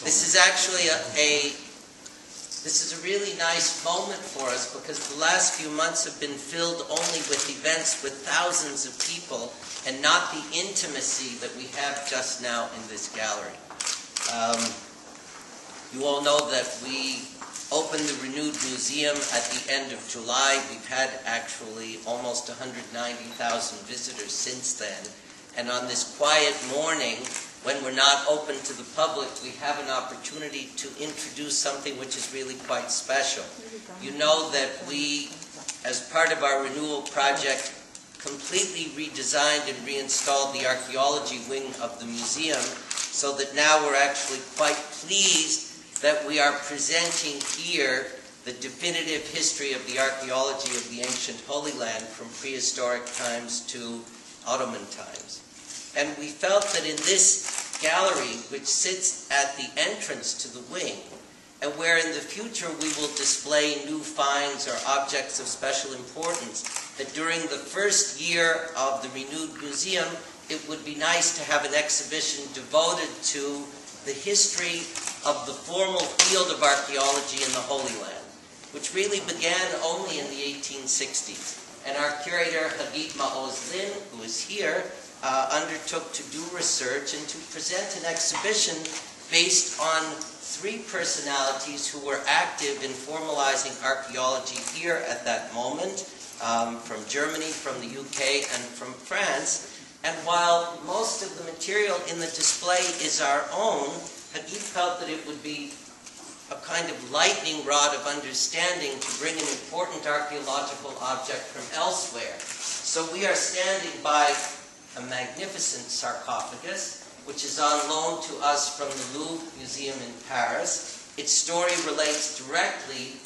This is actually this is a really nice moment for us because the last few months have been filled only with events with thousands of people and not the intimacy that we have just now in this gallery. You all know that we opened the renewed museum at the end of July. We've had actually almost 190,000 visitors since then. And on this quiet morning, when we're not open to the public, we have an opportunity to introduce something which is really quite special. You know that we, as part of our renewal project, completely redesigned and reinstalled the archaeology wing of the museum, so that now we're actually quite pleased that we are presenting here the definitive history of the archaeology of the ancient Holy Land from prehistoric times to Ottoman times. And we felt that in this gallery, which sits at the entrance to the wing, and where in the future we will display new finds or objects of special importance, that during the first year of the renewed museum, it would be nice to have an exhibition devoted to the history of the formal field of archaeology in the Holy Land, which really began only in the 1860s. And our curator, Hagit Maoz Lin, who is here, undertook to do research and to present an exhibition based on three personalities who were active in formalizing archaeology here at that moment, from Germany, from the UK, and from France. And while most of the material in the display is our own, Hagit felt that it would be a kind of lightning rod of understanding to bring an important archaeological object from elsewhere. So we are standing by a magnificent sarcophagus, which is on loan to us from the Louvre Museum in Paris. Its story relates directly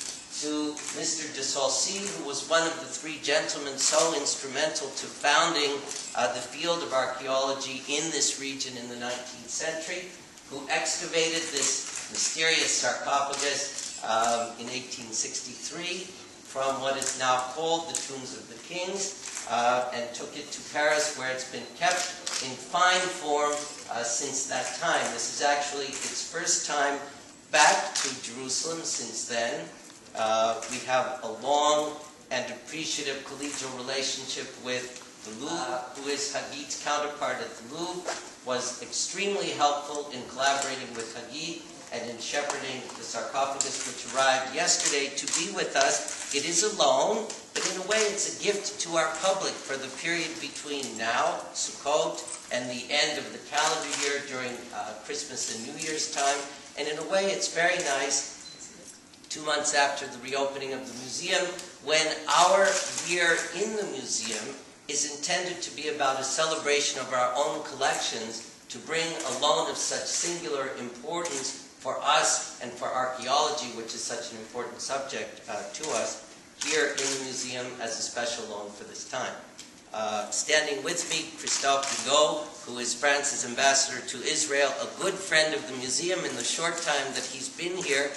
to Mr. de Saulcy, who was one of the three gentlemen so instrumental to founding the field of archaeology in this region in the 19th century, who excavated this mysterious sarcophagus in 1863 from what is now called the Tombs of the Kings, and took it to Paris, where it's been kept in fine form since that time. This is actually its first time back to Jerusalem since then. We have a long and appreciative collegial relationship with the Louvre, who is Hagit's counterpart at the Louvre, was extremely helpful in collaborating with Hagit and in shepherding the sarcophagus, which arrived yesterday to be with us. It is a loan, but in a way it's a gift to our public for the period between now, Sukkot, and the end of the calendar year during Christmas and New Year's time. And in a way it's very nice, 2 months after the reopening of the museum, when our year in the museum is intended to be about a celebration of our own collections, to bring a loan of such singular importance for us and for archaeology, which is such an important subject to us, here in the museum as a special loan for this time. Standing with me, Christophe Bigot, who is France's ambassador to Israel, a good friend of the museum in the short time that he's been here,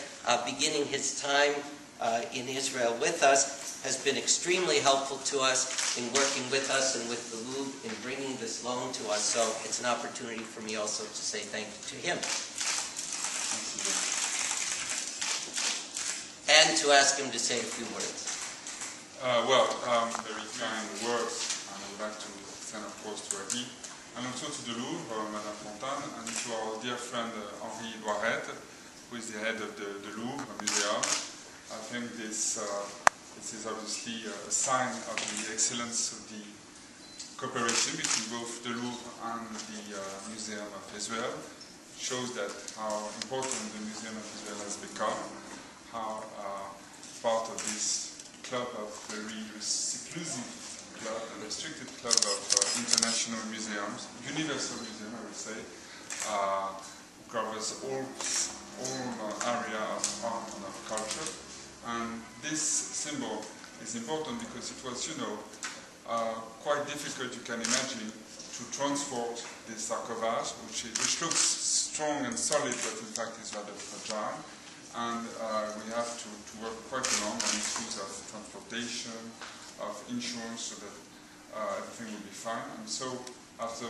beginning his time in Israel with us, has been extremely helpful to us in working with us and with the Louvre in bringing this loan to us. So it's an opportunity for me also to say thank you to him. And to ask him to say a few words. Very kind words, and I would like to extend, of course, to Hagit, and also to the Louvre, Madame Fontane, and to our dear friend Henri Loiret, who is the head of the Louvre Museum. I think this is obviously a sign of the excellence of the cooperation between both the Louvre and the Museum of Israel. It shows that how important the Museum of Israel has become, how part of this club of very exclusive club, a restricted club of international museums, universal museum I would say, covers all area of art and of culture. And this symbol is important because it was, quite difficult, you can imagine, to transport this sarcophagus, which looks strong and solid, but in fact is rather fragile. And we have to work quite along on issues of transportation, of insurance, so that everything will be fine. And so, after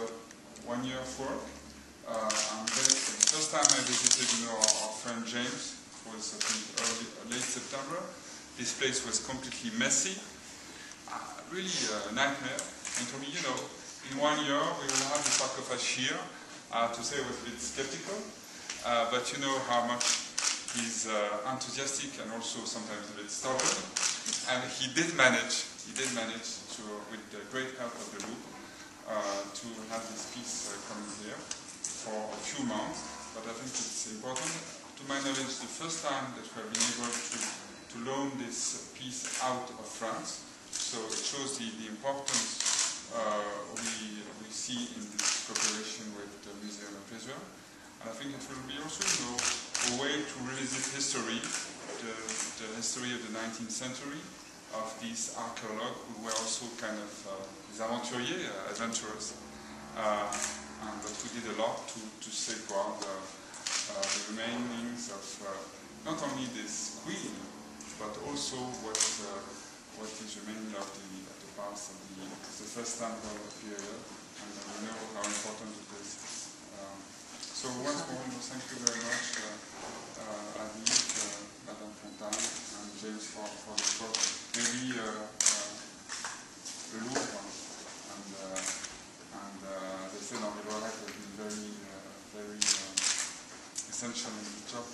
1 year of work, The first time I visited, our friend James, it was I think late September. This place was completely messy, really a nightmare. And told me, in 1 year we will have the sarcophagus here. To say I was a bit skeptical, but you know how much he's enthusiastic and also sometimes a bit stubborn. And he did manage to, with the great help of the Louvre, to have this piece coming here for a few months. But I think it's important. To my knowledge, the first time that we have been able to loan this piece out of France. So it shows the importance we see in this cooperation with the Museum of Israel. And I think it will be also a way to revisit history, the history of the 19th century, of these archaeologues who were also kind of these aventuriers, adventurers. But we did a lot to safeguard the remainings of not only this queen, but also what is remaining of the past of the first temple period, and we know how important it is. So once more, thank you very much, Adi, Madame Fontane, and James for this work. Maybe the Louvre and the Seine Henri Loiret have been very essential in the job.